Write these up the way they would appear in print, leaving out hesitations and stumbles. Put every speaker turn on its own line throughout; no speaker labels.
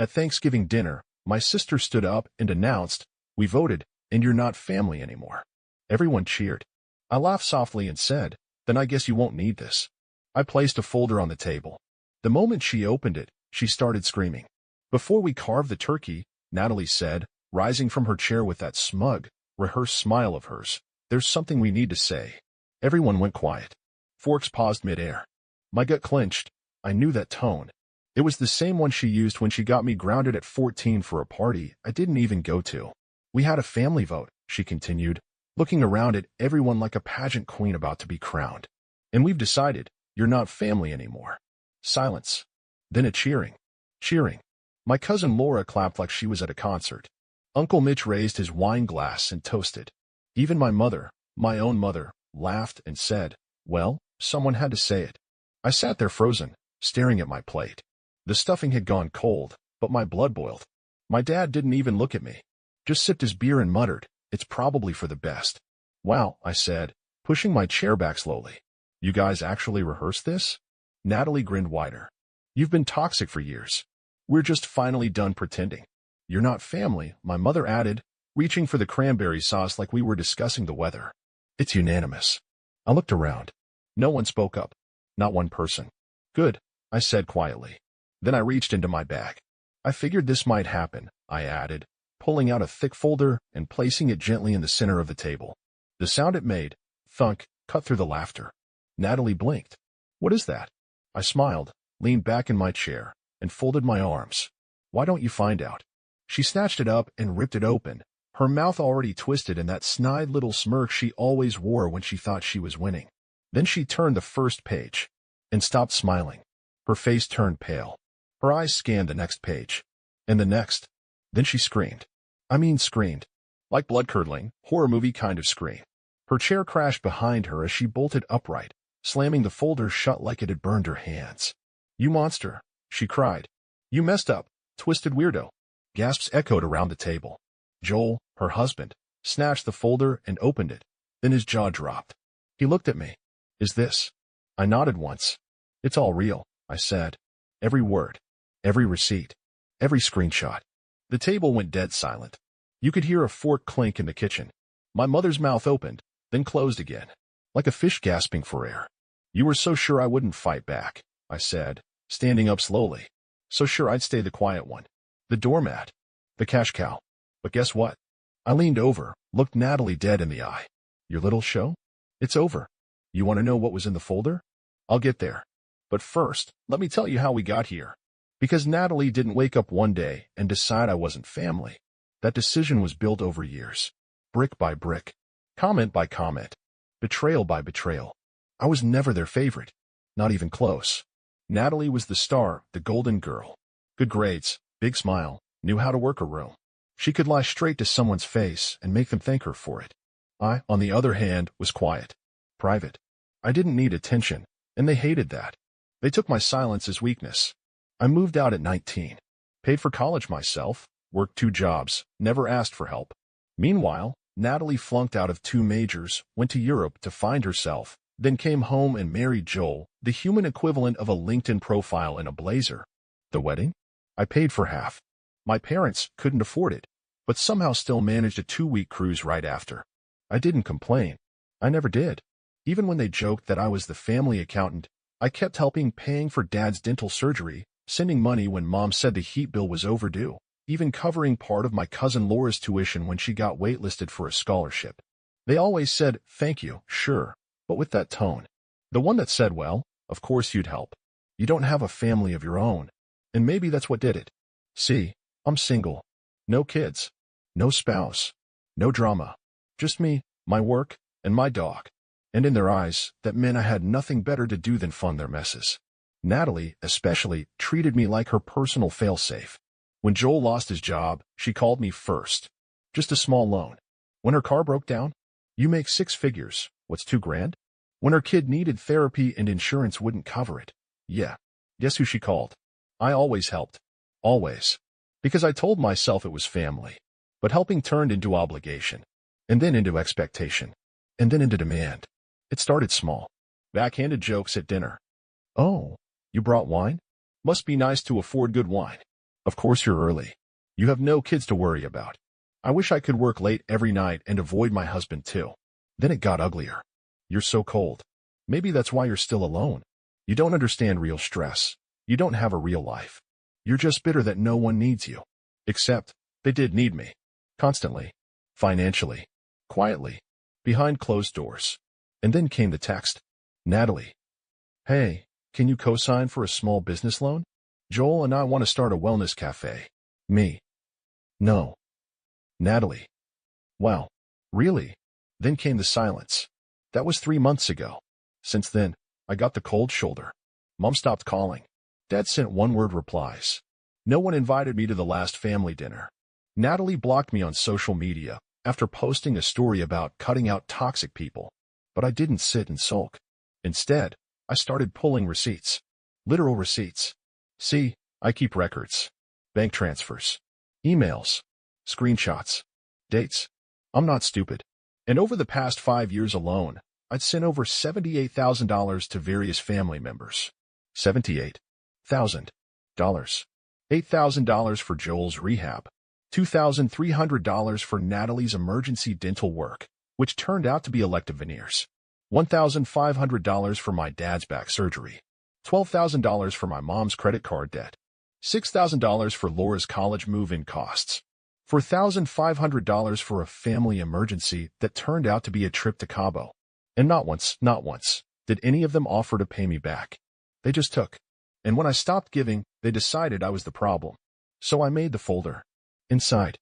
At Thanksgiving dinner, my sister stood up and announced, "We voted, and you're not family anymore." Everyone cheered. I laughed softly and said, "Then I guess you won't need this." I placed a folder on the table. The moment she opened it, she started screaming. "Before we carve the turkey," Natalie said, rising from her chair with that smug, rehearsed smile of hers, "there's something we need to say." Everyone went quiet. Forks paused midair. My gut clenched. I knew that tone. It was the same one she used when she got me grounded at 14 for a party I didn't even go to. "We had a family vote," she continued, looking around at everyone like a pageant queen about to be crowned. "And we've decided, you're not family anymore." Silence. Then a cheering. Cheering. My cousin Laura clapped like she was at a concert. Uncle Mitch raised his wine glass and toasted. Even my mother, my own mother, laughed and said, "Well, someone had to say it." I sat there frozen, staring at my plate. The stuffing had gone cold, but my blood boiled. My dad didn't even look at me. Just sipped his beer and muttered, "It's probably for the best." "Wow," I said, pushing my chair back slowly. "You guys actually rehearsed this?" Natalie grinned wider. "You've been toxic for years. We're just finally done pretending." "You're not family," my mother added, reaching for the cranberry sauce like we were discussing the weather. "It's unanimous." I looked around. No one spoke up. Not one person. "Good," I said quietly. Then I reached into my bag. "I figured this might happen," I added, pulling out a thick folder and placing it gently in the center of the table. The sound it made, thunk, cut through the laughter. Natalie blinked. "What is that?" I smiled, leaned back in my chair, and folded my arms. "Why don't you find out?" She snatched it up and ripped it open, her mouth already twisted in that snide little smirk she always wore when she thought she was winning. Then she turned the first page and stopped smiling. Her face turned pale. Her eyes scanned the next page, and the next. Then she screamed. I mean screamed. Like blood-curdling, horror movie kind of scream. Her chair crashed behind her as she bolted upright, slamming the folder shut like it had burned her hands. "You monster," she cried. "You messed up, twisted weirdo." Gasps echoed around the table. Joel, her husband, snatched the folder and opened it. Then his jaw dropped. He looked at me. "Is this?" I nodded once. "It's all real," I said. "Every word. Every receipt. Every screenshot." The table went dead silent. You could hear a fork clink in the kitchen. My mother's mouth opened, then closed again, like a fish gasping for air. "You were so sure I wouldn't fight back," I said, standing up slowly. "So sure I'd stay the quiet one. The doormat. The cash cow. But guess what?" I leaned over, looked Natalie dead in the eye. "Your little show? It's over. You want to know what was in the folder? I'll get there. But first, let me tell you how we got here. Because Natalie didn't wake up one day and decide I wasn't family. That decision was built over years. Brick by brick. Comment by comment. Betrayal by betrayal. I was never their favorite. Not even close. Natalie was the star, the golden girl. Good grades, big smile, knew how to work a room. She could lie straight to someone's face and make them thank her for it. I, on the other hand, was quiet. Private. I didn't need attention, and they hated that. They took my silence as weakness. I moved out at 19. Paid for college myself, worked 2 jobs, never asked for help. Meanwhile, Natalie flunked out of 2 majors, went to Europe to find herself, then came home and married Joel, the human equivalent of a LinkedIn profile in a blazer. The wedding? I paid for half. My parents couldn't afford it, but somehow still managed a 2-week cruise right after. I didn't complain. I never did. Even when they joked that I was the family accountant, I kept helping paying for Dad's dental surgery, sending money when Mom said the heat bill was overdue, even covering part of my cousin Laura's tuition when she got waitlisted for a scholarship. They always said, "Thank you, sure," but with that tone. The one that said, "Well, of course you'd help. You don't have a family of your own." And maybe that's what did it. See, I'm single. No kids. No spouse. No drama. Just me, my work, and my dog. And in their eyes, that meant I had nothing better to do than fund their messes. Natalie, especially, treated me like her personal failsafe. When Joel lost his job, she called me first. Just a small loan. When her car broke down, "You make 6 figures. What's 2 grand?" When her kid needed therapy and insurance wouldn't cover it. Yeah. Guess who she called? I always helped. Always. Because I told myself it was family. But helping turned into obligation. And then into expectation. And then into demand. It started small. Backhanded jokes at dinner. "Oh, you brought wine? Must be nice to afford good wine." Of course you're early. You have no kids to worry about. I wish I could work late every night and avoid my husband too. Then it got uglier. You're so cold. Maybe that's why you're still alone. You don't understand real stress. You don't have a real life. You're just bitter that no one needs you. Except, they did need me. Constantly. Financially. Quietly. Behind closed doors. And then came the text. Natalie. Hey, can you co-sign for a small business loan? Joel and I want to start a wellness cafe. Me. No. Natalie. Wow. Really? Then came the silence. That was 3 months ago. Since then, I got the cold shoulder. Mom stopped calling. Dad sent one-word replies. No one invited me to the last family dinner. Natalie blocked me on social media after posting a story about cutting out toxic people. But I didn't sit and sulk. Instead, I started pulling receipts. Literal receipts. See, I keep records. Bank transfers. Emails. Screenshots. Dates. I'm not stupid. And over the past 5 years alone, I'd sent over $78,000 to various family members. $78,000. $8,000 for Joel's rehab. $2,300 for Natalie's emergency dental work, which turned out to be elective veneers. $1,500 for my dad's back surgery. $12,000 for my mom's credit card debt. $6,000 for Laura's college move-in costs. $4,500 for a family emergency that turned out to be a trip to Cabo. And not once, did any of them offer to pay me back. They just took. And when I stopped giving, they decided I was the problem. So I made the folder. Inside.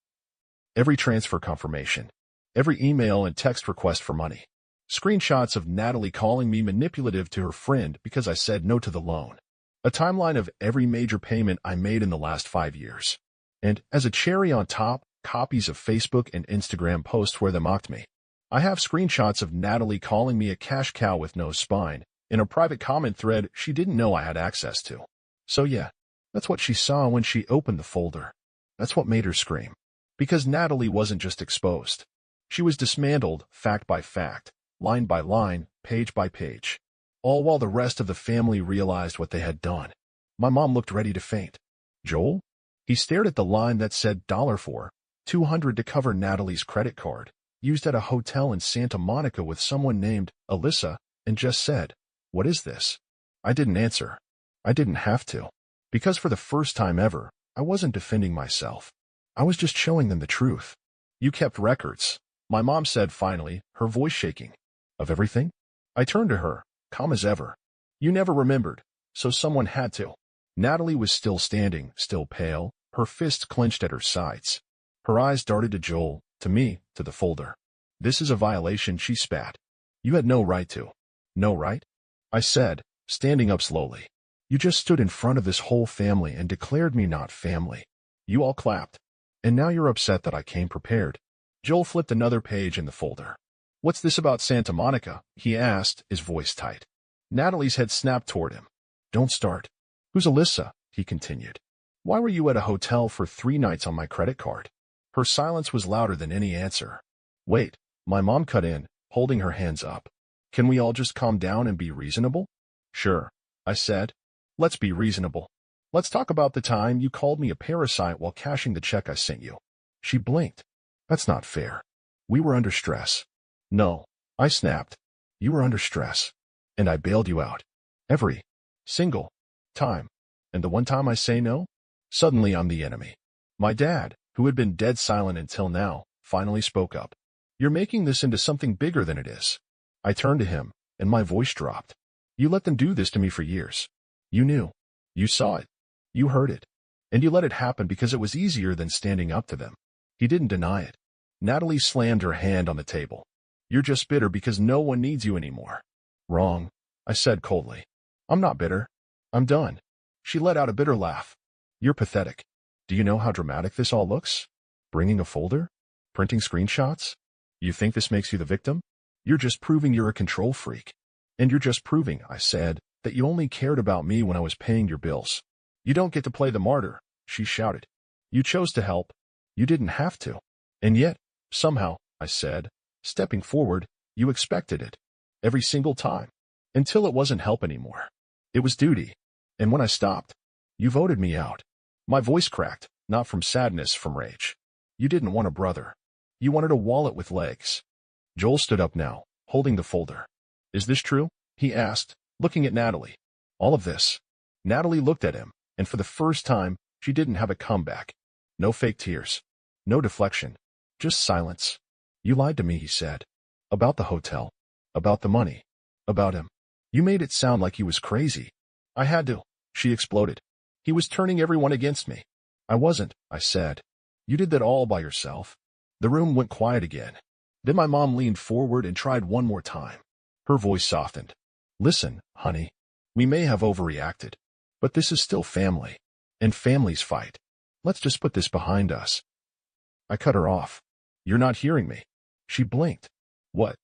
Every transfer confirmation. Every email and text request for money. Screenshots of Natalie calling me manipulative to her friend because I said no to the loan. A timeline of every major payment I made in the last 5 years. And, as a cherry on top, copies of Facebook and Instagram posts where they mocked me. I have screenshots of Natalie calling me a cash cow with no spine in a private comment thread she didn't know I had access to. So yeah, that's what she saw when she opened the folder. That's what made her scream. Because Natalie wasn't just exposed. She was dismantled, fact by fact, line by line, page by page. All while the rest of the family realized what they had done. My mom looked ready to faint. Joel? He stared at the line that said $4, $200 to cover Natalie's credit card, used at a hotel in Santa Monica with someone named Alyssa, and just said, "What is this?" I didn't answer. I didn't have to. Because for the first time ever, I wasn't defending myself. I was just showing them the truth. You kept records, my mom said finally, her voice shaking. Of everything? I turned to her, calm as ever. You never remembered, so someone had to. Natalie was still standing, still pale, her fists clenched at her sides. Her eyes darted to Joel, to me, to the folder. This is a violation, she spat. You had no right to. No right? I said, standing up slowly. You just stood in front of this whole family and declared me not family. You all clapped. And now you're upset that I came prepared. Joel flipped another page in the folder. What's this about Santa Monica? He asked, his voice tight. Natalie's head snapped toward him. Don't start. Who's Alyssa? He continued. Why were you at a hotel for 3 nights on my credit card? Her silence was louder than any answer. Wait, my mom cut in, holding her hands up. Can we all just calm down and be reasonable? Sure, I said. Let's be reasonable. Let's talk about the time you called me a parasite while cashing the check I sent you. She blinked. That's not fair. We were under stress. No, I snapped. You were under stress. And I bailed you out. Every single time. And the one time I say no? Suddenly I'm the enemy. My dad, who had been dead silent until now, finally spoke up. You're making this into something bigger than it is. I turned to him, and my voice dropped. You let them do this to me for years. You knew. You saw it. You heard it. And you let it happen because it was easier than standing up to them. He didn't deny it. Natalie slammed her hand on the table. You're just bitter because no one needs you anymore. Wrong, I said coldly. I'm not bitter. I'm done. She let out a bitter laugh. You're pathetic. Do you know how dramatic this all looks? Bringing a folder? Printing screenshots? You think this makes you the victim? You're just proving you're a control freak. And you're just proving, I said, that you only cared about me when I was paying your bills. You don't get to play the martyr, she shouted. You chose to help. You didn't have to. And yet, somehow, I said, stepping forward, you expected it. Every single time. Until it wasn't help anymore. It was duty. And when I stopped, you voted me out. My voice cracked, not from sadness, from rage. You didn't want a brother. You wanted a wallet with legs. Joel stood up now, holding the folder. Is this true? He asked, looking at Natalie. All of this. Natalie looked at him, and for the first time, she didn't have a comeback. No fake tears. No deflection. Just silence. You lied to me, he said. About the hotel. About the money. About him. You made it sound like he was crazy. I had to, she exploded. He was turning everyone against me. I wasn't, I said. You did that all by yourself. The room went quiet again. Then my mom leaned forward and tried one more time. Her voice softened. Listen, honey. We may have overreacted, but this is still family. And families fight. Let's just put this behind us. I cut her off. You're not hearing me. She blinked. What?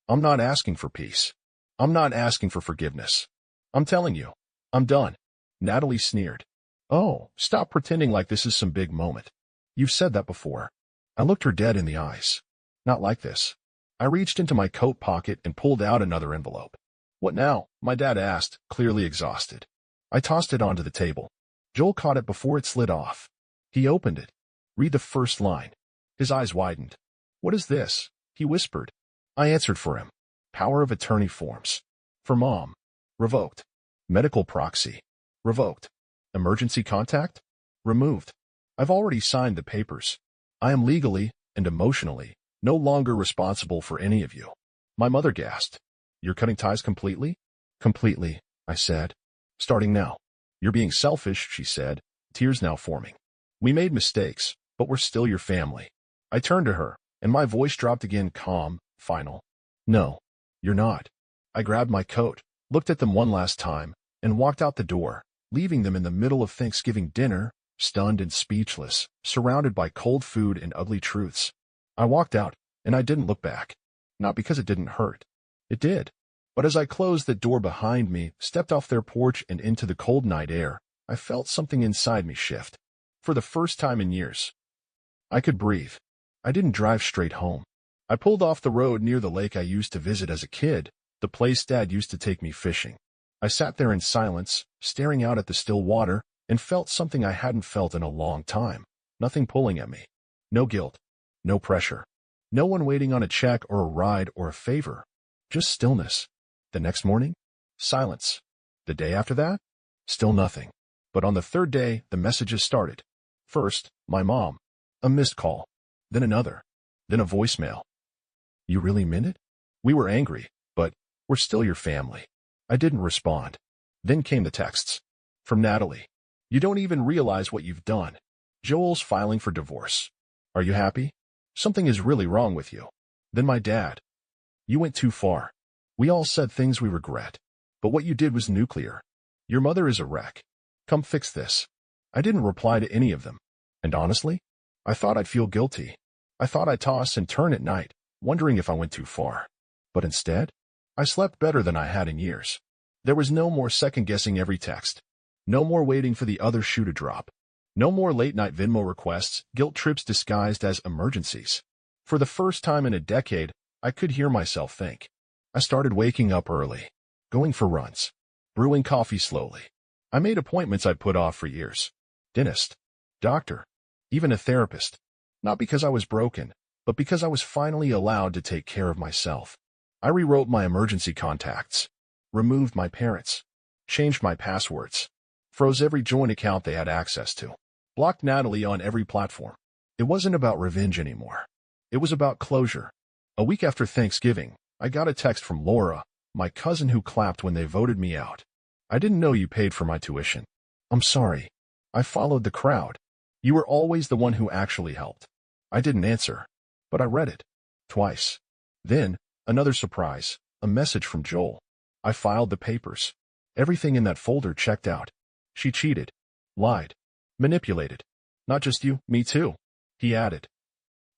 I'm not asking for peace. I'm not asking for forgiveness. I'm telling you, I'm done. Natalie sneered. Oh, stop pretending like this is some big moment. You've said that before. I looked her dead in the eyes. Not like this. I reached into my coat pocket and pulled out another envelope. What now? My dad asked, clearly exhausted. I tossed it onto the table. Joel caught it before it slid off. He opened it. Read the first line. His eyes widened. What is this? He whispered. I answered for him. Power of attorney forms. For Mom. Revoked. Medical proxy. Revoked. Emergency contact? Removed. I've already signed the papers. I am legally and emotionally no longer responsible for any of you. My mother gasped. You're cutting ties completely? Completely, I said. Starting now. You're being selfish, she said, tears now forming. We made mistakes, but we're still your family. I turned to her, and my voice dropped again, calm, final. No, you're not. I grabbed my coat, looked at them one last time, and walked out the door, leaving them in the middle of Thanksgiving dinner, stunned and speechless, surrounded by cold food and ugly truths. I walked out, and I didn't look back. Not because it didn't hurt. It did. But as I closed the door behind me, stepped off their porch and into the cold night air, I felt something inside me shift. For the first time in years. I could breathe. I didn't drive straight home. I pulled off the road near the lake I used to visit as a kid, the place Dad used to take me fishing. I sat there in silence, staring out at the still water, and felt something I hadn't felt in a long time. Nothing pulling at me. No guilt. No pressure. No one waiting on a check or a ride or a favor. Just stillness. The next morning? Silence. The day after that? Still nothing. But on the third day, the messages started. First, my mom. A missed call. Then another. Then a voicemail. You really meant it? We were angry, but we're still your family. I didn't respond. Then came the texts. From Natalie. You don't even realize what you've done. Joel's filing for divorce. Are you happy? Something is really wrong with you. Then my dad. You went too far. We all said things we regret. But what you did was nuclear. Your mother is a wreck. Come fix this. I didn't reply to any of them. And honestly, I thought I'd feel guilty. I thought I'd toss and turn at night, wondering if I went too far. But instead, I slept better than I had in years. There was no more second-guessing every text. No more waiting for the other shoe to drop. No more late-night Venmo requests, guilt trips disguised as emergencies. For the first time in a decade, I could hear myself think. I started waking up early, going for runs, brewing coffee slowly. I made appointments I'd put off for years. Dentist, doctor, even a therapist. Not because I was broken, but because I was finally allowed to take care of myself. I rewrote my emergency contacts, removed my parents, changed my passwords, froze every joint account they had access to, blocked Natalie on every platform. It wasn't about revenge anymore. It was about closure. A week after Thanksgiving, I got a text from Laura, my cousin who clapped when they voted me out. I didn't know you paid for my tuition. I'm sorry. I followed the crowd. You were always the one who actually helped. I didn't answer, but I read it. Twice. Then, another surprise, a message from Joel. I filed the papers. Everything in that folder checked out. She cheated, lied, manipulated. Not just you, me too. He added.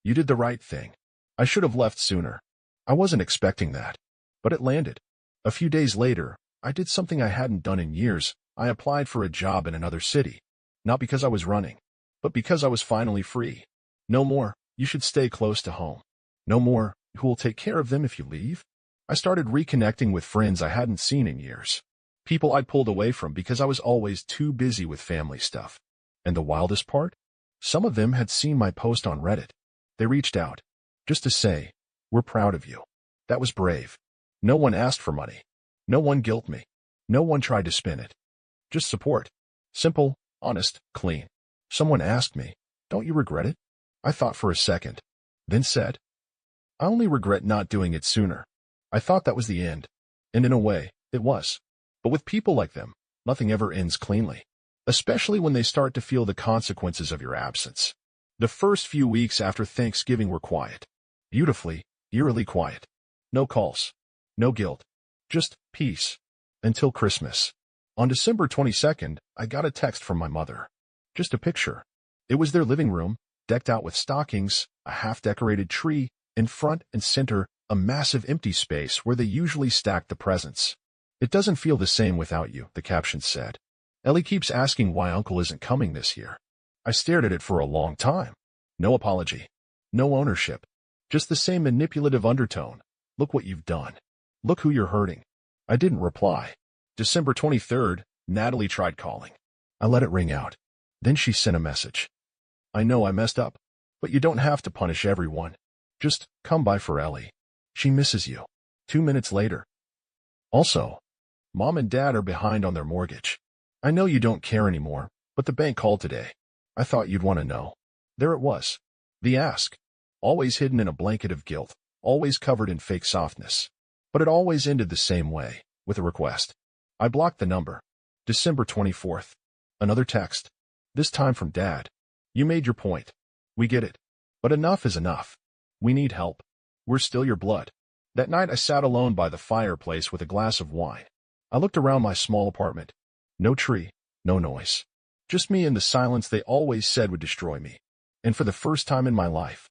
You did the right thing. I should have left sooner. I wasn't expecting that. But it landed. A few days later, I did something I hadn't done in years. I applied for a job in another city. Not because I was running, but because I was finally free. No more, you should stay close to home. No more, who will take care of them if you leave? I started reconnecting with friends I hadn't seen in years. People I'd pulled away from because I was always too busy with family stuff. And the wildest part? Some of them had seen my post on Reddit. They reached out, just to say, "We're proud of you." That was brave. No one asked for money. No one guilt me. No one tried to spin it. Just support. Simple, honest, clean. Someone asked me, "Don't you regret it?" I thought for a second, then said, "I only regret not doing it sooner." I thought that was the end. And in a way, it was. But with people like them, nothing ever ends cleanly. Especially when they start to feel the consequences of your absence. The first few weeks after Thanksgiving were quiet. Beautifully, eerily quiet. No calls. No guilt. Just peace. Until Christmas. On December 22nd, I got a text from my mother. Just a picture. It was their living room, decked out with stockings, a half-decorated tree, in front and center, a massive empty space where they usually stacked the presents. "It doesn't feel the same without you," the caption said. "Ellie keeps asking why Uncle isn't coming this year." I stared at it for a long time. No apology. No ownership. Just the same manipulative undertone. "Look what you've done. Look who you're hurting." I didn't reply. December 23rd, Natalie tried calling. I let it ring out. Then she sent a message. "I know I messed up, but you don't have to punish everyone. Just come by for Ellie. She misses you." 2 minutes later. "Also, Mom and Dad are behind on their mortgage. I know you don't care anymore, but the bank called today. I thought you'd want to know." There it was. The ask. Always hidden in a blanket of guilt, always covered in fake softness. But it always ended the same way, with a request. I blocked the number. December 24th. Another text. This time from Dad. "You made your point. We get it. But enough is enough. We need help. We're still your blood." That night I sat alone by the fireplace with a glass of wine. I looked around my small apartment. No tree, no noise. Just me and the silence they always said would destroy me. And for the first time in my life,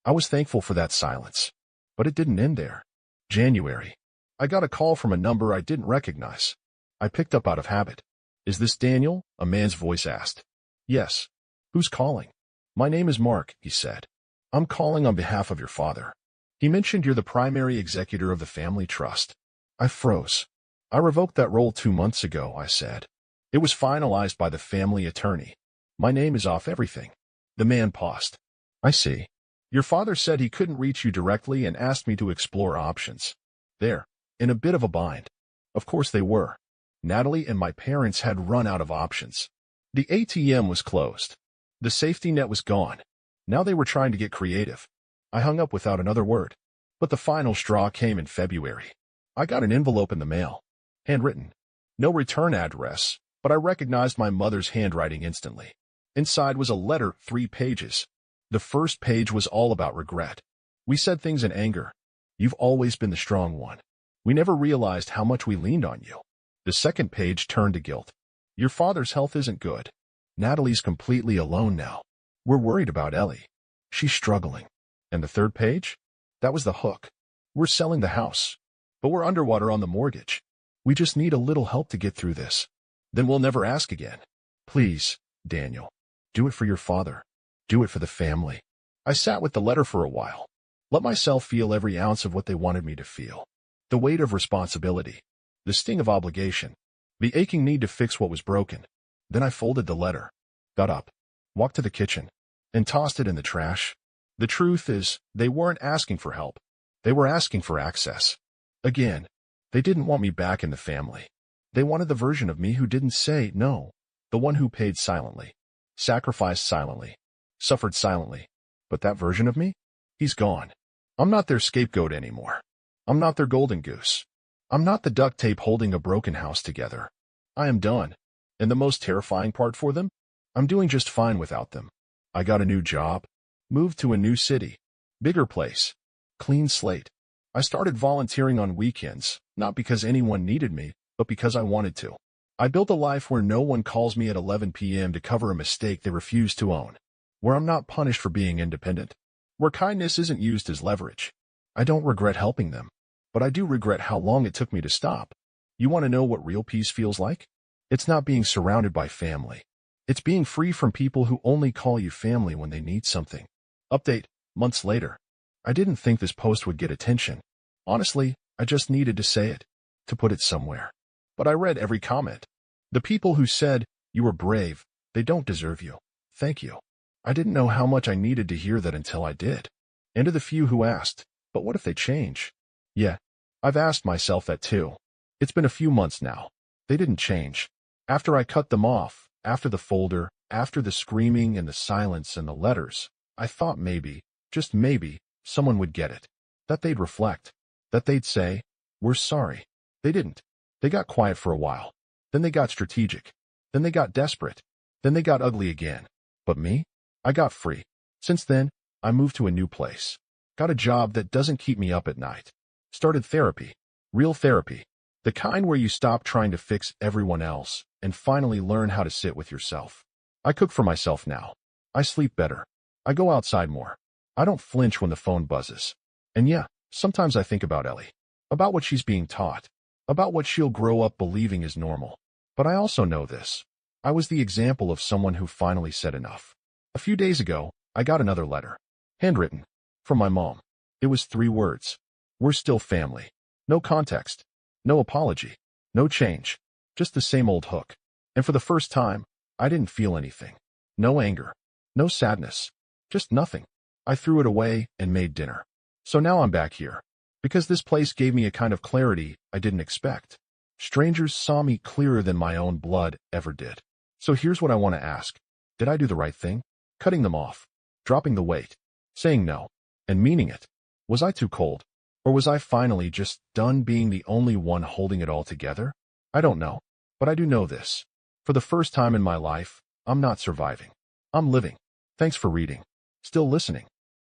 I was thankful for that silence. But it didn't end there. January. I got a call from a number I didn't recognize. I picked up out of habit. "Is this Daniel?" a man's voice asked. "Yes." "Who's calling?" "My name is Mark," he said. "I'm calling on behalf of your father. He mentioned you're the primary executor of the family trust." I froze. "I revoked that role 2 months ago," I said. "It was finalized by the family attorney. My name is off everything." The man paused. "I see. Your father said he couldn't reach you directly and asked me to explore options." They're in a bit of a bind. Of course they were. Natalie and my parents had run out of options. The ATM was closed. The safety net was gone. Now they were trying to get creative. I hung up without another word. But the final straw came in February. I got an envelope in the mail. Handwritten. No return address, but I recognized my mother's handwriting instantly. Inside was a letter, 3 pages. The first page was all about regret. "We said things in anger. You've always been the strong one. We never realized how much we leaned on you." The second page turned to guilt. "Your father's health isn't good. Natalie's completely alone now. We're worried about Ellie. She's struggling." And the third page? That was the hook. "We're selling the house, but we're underwater on the mortgage. We just need a little help to get through this. Then we'll never ask again. Please, Daniel, do it for your father. Do it for the family." I sat with the letter for a while. Let myself feel every ounce of what they wanted me to feel. The weight of responsibility. The sting of obligation. The aching need to fix what was broken. Then I folded the letter, got up, walked to the kitchen, and tossed it in the trash. The truth is, they weren't asking for help. They were asking for access. Again, they didn't want me back in the family. They wanted the version of me who didn't say no, the one who paid silently, sacrificed silently, suffered silently. But that version of me? He's gone. I'm not their scapegoat anymore. I'm not their golden goose. I'm not the duct tape holding a broken house together. I am done. And the most terrifying part for them? I'm doing just fine without them. I got a new job, moved to a new city, bigger place, clean slate. I started volunteering on weekends, not because anyone needed me, but because I wanted to. I built a life where no one calls me at 11 p.m. to cover a mistake they refuse to own, where I'm not punished for being independent, where kindness isn't used as leverage. I don't regret helping them, but I do regret how long it took me to stop. You want to know what real peace feels like? It's not being surrounded by family. It's being free from people who only call you family when they need something. Update, months later. I didn't think this post would get attention. Honestly, I just needed to say it, to put it somewhere. But I read every comment. The people who said, "You were brave," They don't deserve you. Thank you. I didn't know how much I needed to hear that until I did. And to the few who asked, but what if they change? Yeah, I've asked myself that too. It's been a few months now. They didn't change. After I cut them off, after the folder, after the screaming and the silence and the letters, I thought maybe, just maybe, someone would get it. That they'd reflect. That they'd say, "We're sorry." They didn't. They got quiet for a while. Then they got strategic. Then they got desperate. Then they got ugly again. But me? I got free. Since then, I moved to a new place. Got a job that doesn't keep me up at night. Started therapy. Real therapy. The kind where you stop trying to fix everyone else and finally learn how to sit with yourself. I cook for myself now. I sleep better. I go outside more. I don't flinch when the phone buzzes. And yeah, sometimes I think about Ellie. About what she's being taught. About what she'll grow up believing is normal. But I also know this. I was the example of someone who finally said enough. A few days ago, I got another letter. Handwritten. From my mom. It was 3 words. We're still family. No context. No apology. No change. Just the same old hook. And for the first time, I didn't feel anything. No anger. No sadness. Just nothing. I threw it away and made dinner. So now I'm back here. Because this place gave me a kind of clarity I didn't expect. Strangers saw me clearer than my own blood ever did. So here's what I want to ask. Did I do the right thing? Cutting them off. Dropping the weight. Saying no. And meaning it. Was I too cold? Or was I finally just done being the only one holding it all together? I don't know. But I do know this. For the first time in my life, I'm not surviving. I'm living. Thanks for reading. Still listening.